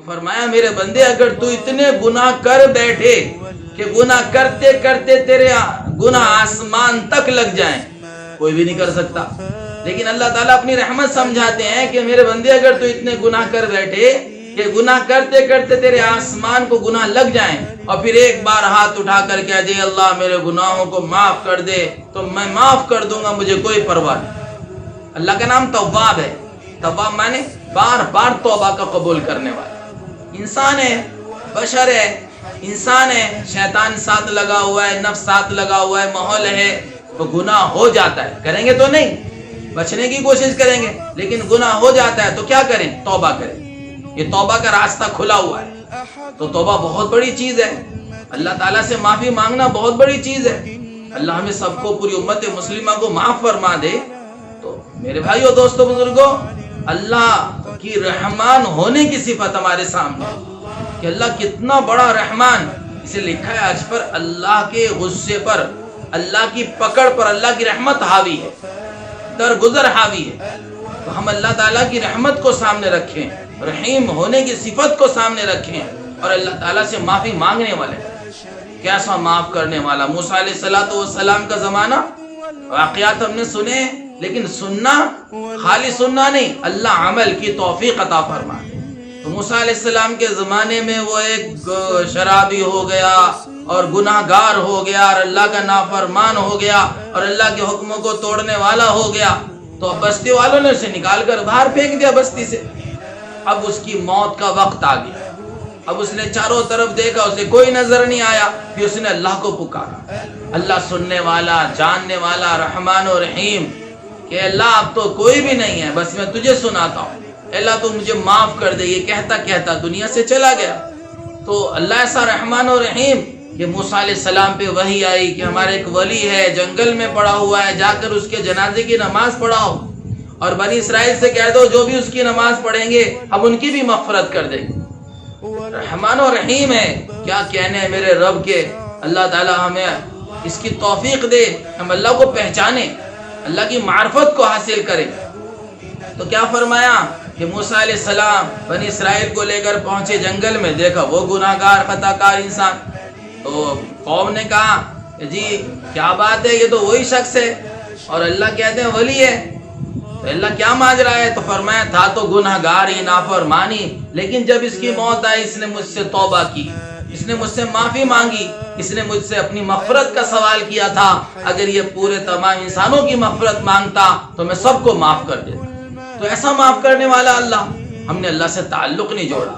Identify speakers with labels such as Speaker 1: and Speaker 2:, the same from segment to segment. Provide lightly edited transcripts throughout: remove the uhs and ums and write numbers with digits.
Speaker 1: فرمایا میرے بندے اگر تو اتنے گناہ کر بیٹھے کہ گناہ کرتے کرتے تیرے گناہ آسمان تک لگ جائیں، کوئی بھی نہیں کر سکتا، لیکن اللہ تعالیٰ اپنی رحمت سمجھاتے ہیں کہ میرے بندے اگر تو اتنے گناہ کر بیٹھے کہ گناہ کرتے کرتے تیرے آسمان کو گناہ لگ جائیں اور پھر ایک بار ہاتھ اٹھا کر کہہ دے اللہ میرے گناہوں کو معاف کر دے تو میں معاف کر دوں گا، مجھے کوئی پرواہ نہیں۔ اللہ کا نام تواب ہے، تواب مانے بار بار توبہ کا قبول کرنے والا۔ انسان ہے، بشر ہے، انسان ہے، شیطان ساتھ لگا ہوا ہے، نفس ساتھ لگا ہوا ہے، ماحول ہے، تو گناہ ہو جاتا ہے، کریں گے تو نہیں، بچنے کی کوشش کریں گے، لیکن گناہ ہو جاتا ہے تو کیا کریں؟ توبہ کریں۔ یہ توبہ کا راستہ کھلا ہوا ہے، تو توبہ بہت بڑی چیز ہے، اللہ تعالیٰ سے معافی مانگنا بہت بڑی چیز ہے۔ اللہ ہمیں سب کو، پوری امت مسلمہ کو معاف فرما دے۔ تو میرے بھائیو، دوستو، بزرگوں، اللہ کی رحمان ہونے کی صفت ہمارے سامنے کہ اللہ کتنا بڑا رحمان، اسے لکھا ہے آج پر اللہ کے غصے پر، اللہ کی پکڑ پر اللہ کی رحمت حاوی ہے، درگزر حاوی ہے۔ تو ہم اللہ تعالیٰ کی رحمت کو سامنے رکھیں، رحیم ہونے کی صفت کو سامنے رکھیں اور اللہ تعالیٰ سے معافی مانگنے والے۔ کیسا معاف کرنے والا! موسیٰ علیہ السلام کا زمانہ، واقعات ہم نے سنے، لیکن سننا خالی سننا نہیں، اللہ عمل کی توفیق عطا فرمائے۔ تو موسیٰ علیہ السلام کے زمانے میں وہ ایک شرابی ہو گیا اور گناہ گار ہو گیا اور اللہ کا نافرمان ہو گیا اور اللہ کے حکموں کو توڑنے والا ہو گیا، تو بستی والوں نے اسے نکال کر باہر پھینک دیا بستی سے۔ اب اس کی موت کا وقت آ گیا، اب اس نے چاروں طرف دیکھا، اسے کوئی نظر نہیں آیا، پھر اس نے اللہ کو پکارا، اللہ سننے والا، جاننے والا، رحمان و رحیم، کہ اللہ اب تو کوئی بھی نہیں ہے، بس میں تجھے سناتا ہوں، اللہ تو مجھے معاف کر دے۔ یہ کہتا کہتا دنیا سے چلا گیا۔ تو اللہ ایسا رحمان و رحیم کہ موسیٰ علیہ السلام پہ وحی آئی کہ ہمارے ایک ولی ہے، جنگل میں پڑا ہوا ہے، جا کر اس کے جنازے کی نماز پڑھاؤ اور بنی اسرائیل سے کہہ دو جو بھی اس کی نماز پڑھیں گے ہم ان کی بھی مغفرت کر دیں گے۔ رحمان و رحیم ہے، کیا کہنے میرے رب کے۔ اللہ تعالی ہمیں اس کی توفیق دے، ہم اللہ کو پہچانے، اللہ کی معرفت کو حاصل کریں۔ تو کیا فرمایا کہ موسیٰ علیہ السلام بنی اسرائیل کو لے کر پہنچے جنگل میں، دیکھا وہ گناہ گار، خطا کار انسان۔ تو قوم نے کہا کہ جی کیا بات ہے، یہ تو وہی شخص ہے اور اللہ کہتے ہیں ولی ہے، تو اللہ کیا ماجرا ہے؟ تو فرمایا تھا تو گناہ گار ہی، نافرمانی، لیکن جب اس کی موت آئی اس نے مجھ سے توبہ کی، اس نے مجھ سے معافی مانگی، اس نے مجھ سے اپنی مغفرت کا سوال کیا تھا۔ اگر یہ پورے تمام انسانوں کی مغفرت مانگتا تو میں سب کو معاف کر دیتا۔ تو ایسا معاف کرنے والا اللہ، ہم نے اللہ سے تعلق نہیں جوڑا۔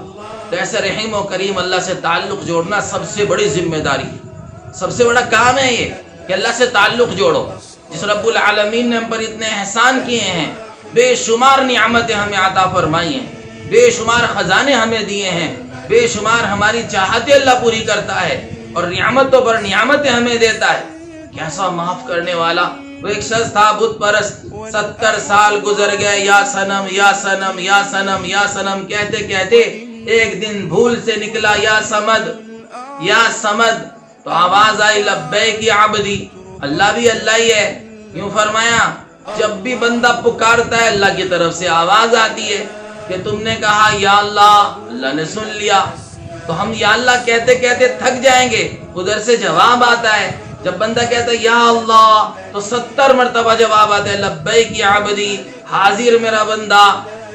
Speaker 1: تو ایسے رحیم و کریم اللہ سے تعلق جوڑنا سب سے بڑی ذمہ داری، سب سے بڑا کام ہے یہ کہ اللہ سے تعلق جوڑو۔ جس رب العالمین نے ہم پر اتنے احسان کیے ہیں، بے شمار نعمتیں ہمیں عطا فرمائی ہیں، بے شمار خزانے ہمیں دیے ہیں، بے شمار ہماری چاہتیں اللہ پوری کرتا ہے اور نعمتوں پر نعمتیں ہمیں دیتا ہے۔ کیسا معاف کرنے والا! وہ ایک شخص تھا بت پرست، 70 سال گزر گئے، یا صنم یا صنم یا صنم یا صنم کہتے کہتے ایک دن بھول سے نکلا یا صمد یا صمد، تو آواز آئی لبیک یا عبدی، اللہ بھی اللہ ہی ہے۔ یوں فرمایا جب بھی بندہ پکارتا ہے اللہ کی طرف سے آواز آتی ہے کہ تم نے کہا یا اللہ، اللہ نے سن لیا۔ تو ہم یا اللہ کہتے کہتے تھک جائیں گے، ادھر سے جواب آتا ہے۔ جب بندہ کہتا ہے یا اللہ تو 70 مرتبہ جواب آتا ہے لبیک یا عبدی، حاضر میرا بندہ۔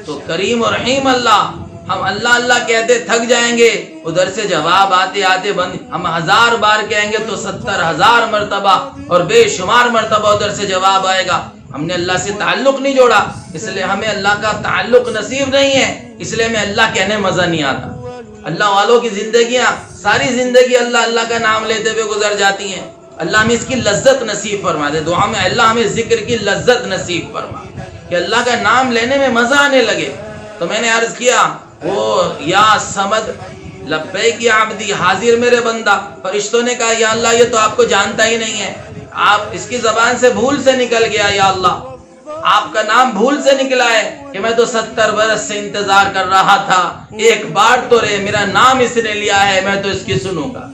Speaker 1: تو کریم و رحیم اللہ، ہم اللہ اللہ کہتے تھک جائیں گے، ادھر سے جواب آتے آتے ہم 1000 بار کہیں گے تو 70,000 مرتبہ اور بے شمار مرتبہ ادھر سے جواب آئے گا۔ ہم نے اللہ سے تعلق نہیں جوڑا، اس لیے ہمیں اللہ کا تعلق نصیب نہیں ہے، اس لیے ہمیں اللہ کہنے مزہ نہیں آتا۔ اللہ والوں کی زندگیاں، ساری زندگی اللہ اللہ کا نام لیتے ہوئے گزر جاتی ہیں۔ اللہ ہمیں اس کی لذت نصیب فرما دے، دعا میں اللہ ہمیں ذکر کی لذت نصیب فرما کہ اللہ کا نام لینے میں مزہ آنے لگے۔ تو میں نے عرض کیا وہ یا سمد لبیک یا عبدی، حاضر میرے بندہ۔ فرشتوں نے کہا یا اللہ یہ تو آپ کو جانتا ہی نہیں ہے، آپ اس کی زبان سے بھول سے نکل گیا، یا اللہ آپ کا نام بھول سے نکلا ہے کہ میں تو 70 برس سے انتظار کر رہا تھا، ایک بار تو رہے، میرا نام اس نے لیا ہے، میں تو اس کی سنوں گا۔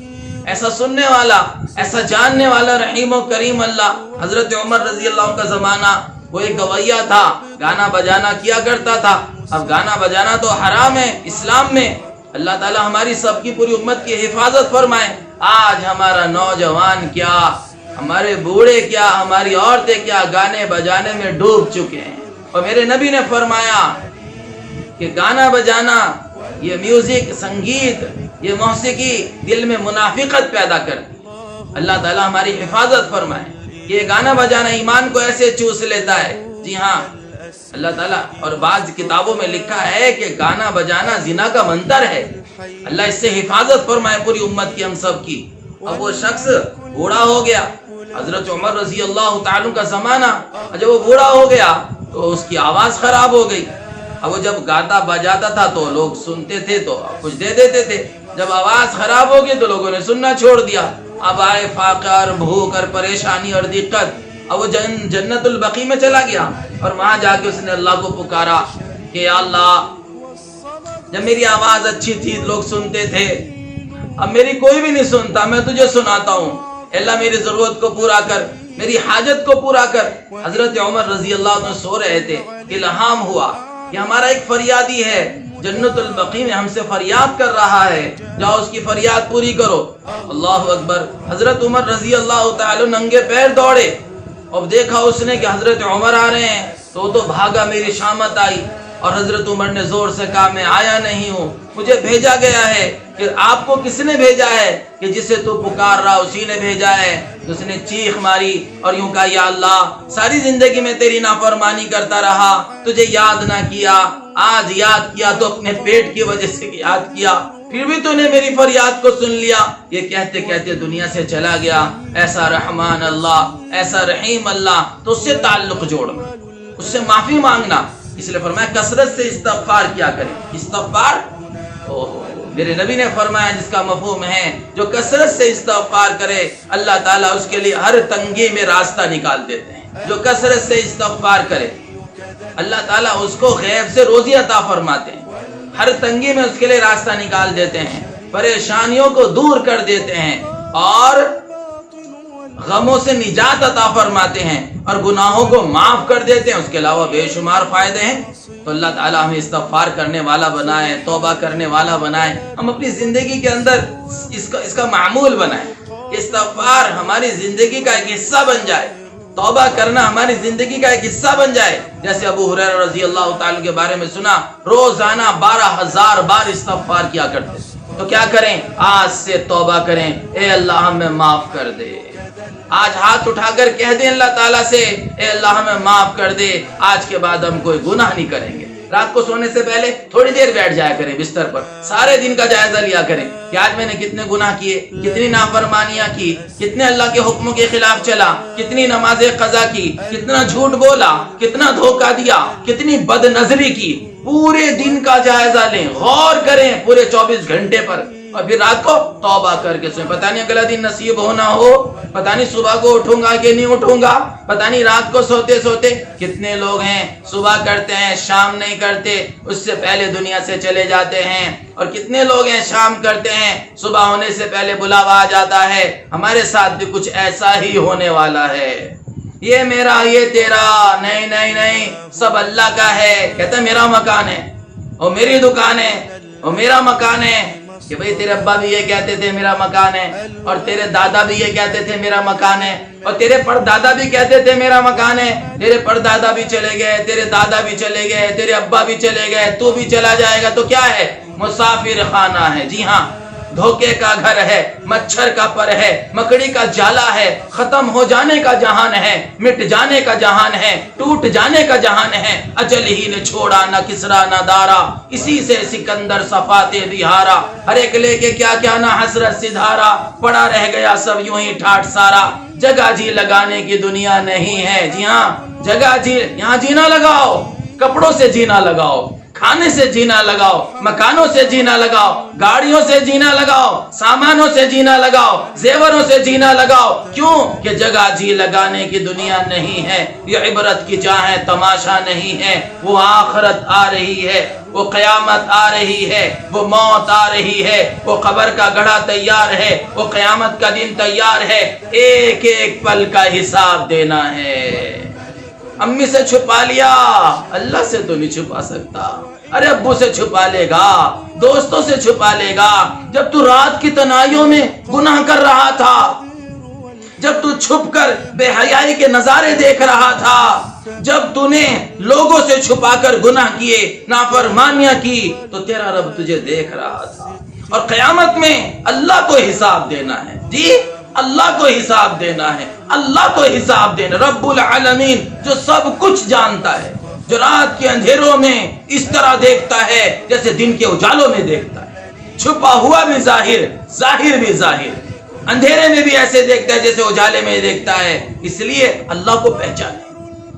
Speaker 1: ایسا سننے والا، ایسا جاننے والا رحیم و کریم اللہ۔ حضرت عمر رضی اللہ عنہ کا زمانہ، وہ ایک گویا تھا، گانا بجانا کیا کرتا تھا۔ اب گانا بجانا تو حرام ہے اسلام میں، اللہ تعالیٰ ہماری سب کی پوری امت کی حفاظت فرمائے۔ آج ہمارا نوجوان کیا، ہمارے بوڑھے کیا، ہماری عورتیں کیا گانے بجانے میں ڈوب چکے ہیں۔ اور میرے نبی نے فرمایا کہ گانا بجانا، یہ میوزک، سنگیت، یہ موسیقی دل میں منافقت پیدا کرتی۔ اللہ تعالیٰ ہماری حفاظت فرمائے کہ یہ گانا بجانا ایمان کو ایسے چوس لیتا ہے۔ جی ہاں، اللہ تعالیٰ، اور بعض کتابوں میں لکھا ہے کہ گانا بجانا زنا کا منتر ہے۔ اللہ اس سے حفاظت فرمائے پوری امت کی، ہم سب کی۔ اب وہ شخص بوڑھا ہو گیا، حضرت عمر رضی اللہ تعالیٰ کا زمانہ، جب وہ بوڑھا ہو گیا تو اس کی آواز خراب ہو گئی۔ اب وہ جب گاتا بجاتا تھا تو لوگ سنتے تھے تو کچھ دے دیتے تھے، جب آواز خراب ہو گئی تو لوگوں نے سننا چھوڑ دیا۔ اب آئے فقر، بھوک اور پریشانی اور دقت۔ اب وہ جنت البقیع میں چلا گیا اور وہاں جا کے اس نے اللہ کو پکارا کہ یا اللہ، جب میری آواز اچھی تھی لوگ سنتے تھے، اب میری کوئی بھی نہیں سنتا، میں تجھے سناتا ہوں، اللہ میری ضرورت کو پورا کر، میری حاجت کو پورا کر۔ حضرت عمر رضی اللہ عنہ سو رہے تھے، الہام ہوا کہ ہمارا ایک فریادی ہے جنت البقیع میں ہم سے فریاد کر رہا ہے، جاؤ اس کی فریاد پوری کرو۔ اللہ اکبر۔ حضرت عمر رضی اللہ تعالی ننگے پیر دوڑے، اب دیکھا اس نے کہ حضرت عمر آ رہے ہیں تو بھاگا، میری شامت آئی۔ اور حضرت عمر نے زور سے کہا میں آیا نہیں ہوں، مجھے بھیجا گیا ہے۔ کہ آپ کو کس نے بھیجا ہے؟ کہ جسے تو پکار رہا اسی نے بھیجا ہے۔ تو اس نے چیخ ماری اور یوں کہا یا اللہ، ساری زندگی میں تیری نافرمانی کرتا رہا، تجھے یاد نہ کیا، آج یاد کیا تو اپنے پیٹ کی وجہ سے یاد کیا، پھر بھی تو نے میری فریاد کو سن لیا۔ یہ کہتے کہتے دنیا سے چلا گیا۔ ایسا رحمان اللہ، ایسا رحیم اللہ، تو اس سے تعلق جوڑنا، اس سے معافی مانگنا۔ اس لیے فرمایا کثرت سے استغفار کیا کریں۔ استغفار، میرے نبی نے فرمایا جس کا مفہوم ہے جو کثرت سے استغفار کرے اللہ تعالیٰ اس کے لیے ہر تنگی میں راستہ نکال دیتے ہیں۔ جو کثرت سے استغفار کرے اللہ تعالیٰ اس کو غیب سے روزی عطا فرماتے ہیں، ہر تنگی میں اس کے لیے راستہ نکال دیتے ہیں، پریشانیوں کو دور کر دیتے ہیں اور غموں سے نجات عطا فرماتے ہیں اور گناہوں کو معاف کر دیتے ہیں۔ اس کے علاوہ بے شمار فائدے ہیں۔ تو اللہ تعالیٰ ہمیں استغفار کرنے والا بنائے، توبہ کرنے والا بنائے، ہم اپنی زندگی کے اندر اس کا معمول بنائیں۔ استغفار ہماری زندگی کا ایک حصہ بن جائے، توبہ کرنا ہماری زندگی کا ایک حصہ بن جائے۔ جیسے ابو ہریرہ رضی اللہ تعالیٰ کے بارے میں سنا، روزانہ 12,000 بار استغفار کیا کرتے۔ تو کیا کریں؟ آج سے توبہ کریں، اے اللہ ہمیں معاف کر دے۔ آج ہاتھ اٹھا کر کہہ دیں اللہ تعالیٰ سے، اے اللہ ہمیں معاف کر دے، آج کے بعد ہم کوئی گناہ نہیں کریں گے۔ رات کو سونے سے پہلے تھوڑی دیر بیٹھ جایا کریں بستر پر، سارے دن کا جائزہ لیا کریں کہ آج میں نے کتنے گناہ کیے، کتنی نافرمانیاں کی، کتنے اللہ کے حکموں کے خلاف چلا، کتنی نمازیں قضا کی، کتنا جھوٹ بولا، کتنا دھوکہ دیا، کتنی بد نظری کی۔ پورے دن کا جائزہ لیں، غور کریں پورے 24 گھنٹے پر، اور پھر رات کو توبہ کر کے سوئیں۔ پتہ نہیں اگلا دن نصیب ہونا ہو، پتہ نہیں صبح کو اٹھوں گا کہ نہیں اٹھوں گا، پتہ نہیں رات کو سوتے سوتے۔ کتنے لوگ ہیں صبح کرتے ہیں شام نہیں کرتے، اس سے پہلے دنیا سے چلے جاتے ہیں، اور کتنے لوگ ہیں شام کرتے ہیں صبح ہونے سے پہلے بلاوا آ جاتا ہے۔ ہمارے ساتھ بھی کچھ ایسا ہی ہونے والا ہے۔ یہ میرا، یہ تیرا، نہیں نہیں نہیں، سب اللہ کا ہے۔ کہتا ہے میرا مکان ہے اور میری دکان ہے اور میرا مکان ہے، کہ بھئی تیرے ابا بھی یہ کہتے تھے میرا مکان ہے، اور تیرے دادا بھی یہ کہتے تھے میرا مکان ہے، اور تیرے پردادا بھی کہتے تھے میرا مکان ہے۔ تیرے پردادا بھی چلے گئے، تیرے دادا بھی چلے گئے، تیرے ابا بھی چلے گئے، تو بھی چلا جائے گا، تو کیا ہے؟ مسافر خانہ ہے۔ جی ہاں، دھوکے کا گھر ہے، مچھر کا پر ہے، مکڑی کا جالا ہے، ختم ہو جانے کا جہان ہے، مٹ جانے کا جہان ہے، ٹوٹ جانے کا جہان ہے۔ اجل ہی نے چھوڑا نہ کسرا نہ دارا، اسی سے سکندر صفاتے بہارا، ہر ایک لے کے کیا کیا نہ حسرت سدھارا، پڑا رہ گیا سب یوں ہی ٹھاٹ سارا، جگہ جی لگانے کی دنیا نہیں ہے۔ جی ہاں، جگہ جی، یہاں جینا لگاؤ، کپڑوں سے جینا لگاؤ، کھانے سے جینا لگاؤ، مکانوں سے جینا لگاؤ، گاڑیوں سے جینا لگاؤ، سامانوں سے جینا لگاؤ، زیوروں سے جینا لگاؤ۔ کیوں؟ کہ جگہ جی لگانے کی دنیا نہیں ہے، یہ عبرت کی جا ہے، تماشا نہیں ہے۔ وہ آخرت آ رہی ہے، وہ قیامت آ رہی ہے، وہ موت آ رہی ہے، وہ قبر کا گڑھا تیار ہے، وہ قیامت کا دن تیار ہے۔ ایک ایک پل کا حساب دینا ہے۔ امی سے چھپا لیا، اللہ سے تو نہیں چھپا سکتا۔ ارے ابو سے چھپا لے گا، دوستوں سے چھپا لے گا، جب تو رات کی تنہائیوں میں گناہ کر رہا تھا، جب تو چھپ کر بے حیائی کے نظارے دیکھ رہا تھا، جب تو نے لوگوں سے چھپا کر گناہ کیے، نافرمانیاں کی، تو تیرا رب تجھے دیکھ رہا تھا۔ اور قیامت میں اللہ کو حساب دینا ہے، جی اللہ کو حساب دینا ہے، اللہ کو حساب دینا۔ رب العالمین جو سب کچھ جانتا ہے، جو رات کے اندھیروں میں اس طرح دیکھتا ہے جیسے دن کے اجالوں میں دیکھتا ہے، چھپا ہوا بھی ظاہر، ظاہر بھی ظاہر، اندھیرے میں بھی ایسے دیکھتا ہے جیسے اجالے میں دیکھتا ہے۔ اس لیے اللہ کو پہچانے۔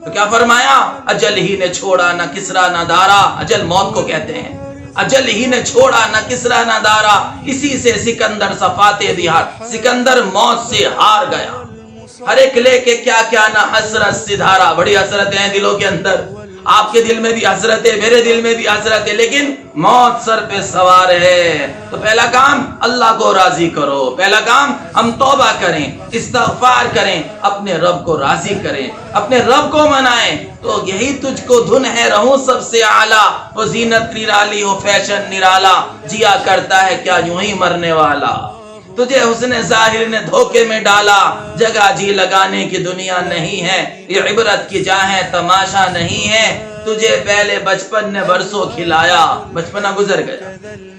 Speaker 1: تو کیا فرمایا؟ اجل ہی نے چھوڑا نہ کسرا نہ دارا، اجل موت کو کہتے ہیں، اجل ہی نے چھوڑا نہ کسرا نہ دارا، اسی سے سکندر صفاتے بہار، سکندر موت سے ہار گیا۔ ہر ایک لے کے کیا کیا نہ حسرت سدھارا، بڑی حسرتیں ہیں دلوں کے اندر، آپ کے دل میں بھی حسرت ہے، میرے دل میں بھی حسرت ہے، لیکن موت سر پہ سوار ہے۔ تو پہلا کام اللہ کو راضی کرو، پہلا کام ہم توبہ کریں، استغفار کریں، اپنے رب کو راضی کریں، اپنے رب کو منائیں۔ تو یہی تجھ کو دھن ہے رہوں سب سے اعلیٰ، وہ زینت نرالی ہو فیشن نرالا، جیا کرتا ہے کیا یوں ہی مرنے والا۔ تجھے حسن ظاہر نے دھوکے میں ڈالا، جگہ جی لگانے کی دنیا نہیں ہے، یہ عبرت کی جا ہے تماشا نہیں ہے۔ تجھے پہلے بچپن نے برسوں کھلایا، بچپنا گزر گیا،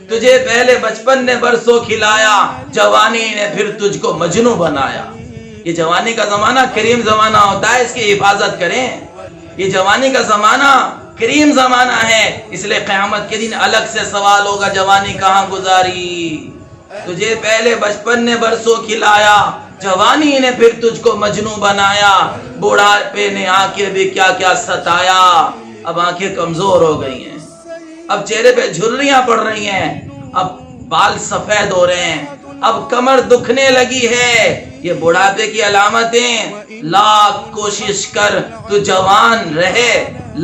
Speaker 1: تجھے پہلے بچپن نے برسوں کھلایا، جوانی نے پھر تجھ کو مجنوں بنایا۔ یہ جوانی کا زمانہ کریم زمانہ ہوتا ہے، اس کی حفاظت کریں۔ یہ جوانی کا زمانہ کریم زمانہ ہے، اس لیے قیامت کے دن الگ سے سوال ہوگا، جوانی کہاں گزاری؟ تجھے پہلے بچپن نے برسوں کھلایا، جوانی نے پھر تجھ کو مجنوں بنایا، بوڑھاپے نے آنکھیں بھی کیا کیا ستایا۔ اب آنکھیں کمزور ہو گئی ہیں، اب چہرے پہ جھریاں پڑ رہی ہیں، اب بال سفید ہو رہے ہیں، اب کمر دکھنے لگی ہے۔ یہ بڑھاپے کی علامتیں۔ لاکھ کوشش کر تو جوان رہے،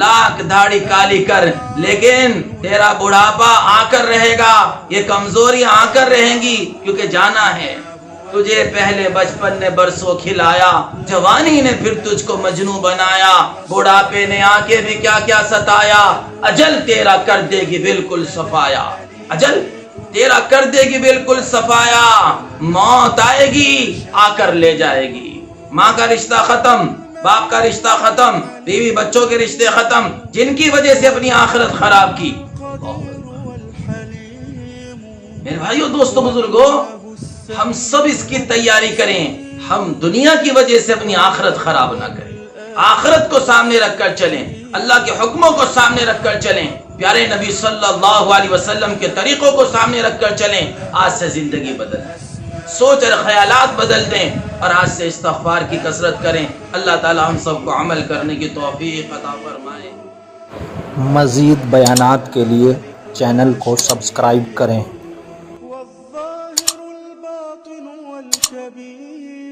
Speaker 1: لاکھ داڑھی کالی کر، لیکن تیرا بڑھاپا آ کر رہے گا، یہ کمزوریاں آ کر رہیں گی، کیونکہ جانا ہے۔ تجھے پہلے بچپن نے برسوں کھلایا، جوانی نے پھر تجھ کو مجنوں بنایا، بڑھاپے نے آنکھیں بھی کیا کیا ستایا، اجل تیرا کر دے گی بالکل صفایا، اجل تیرا کر دے گی بالکل صفایا۔ موت آئے گی، آ کر لے جائے گی۔ ماں کا رشتہ ختم، باپ کا رشتہ ختم، بیوی بچوں کے رشتے ختم، جن کی وجہ سے اپنی آخرت خراب کی۔ میرے بھائیو دوستو بزرگو، ہم سب اس کی تیاری کریں، ہم دنیا کی وجہ سے اپنی آخرت خراب نہ کریں، آخرت کو سامنے رکھ کر چلیں، اللہ کے حکموں کو سامنے رکھ کر چلیں، پیارے نبی صلی اللہ علیہ وسلم کے طریقوں کو سامنے رکھ کر چلیں۔ آج سے زندگی بدل دیں، سوچ اور خیالات بدل دیں، اور آج سے استغفار کی کثرت کریں۔ اللہ تعالی ہم سب کو عمل کرنے کی توفیق عطا فرمائے۔
Speaker 2: مزید بیانات کے لیے چینل کو سبسکرائب کریں۔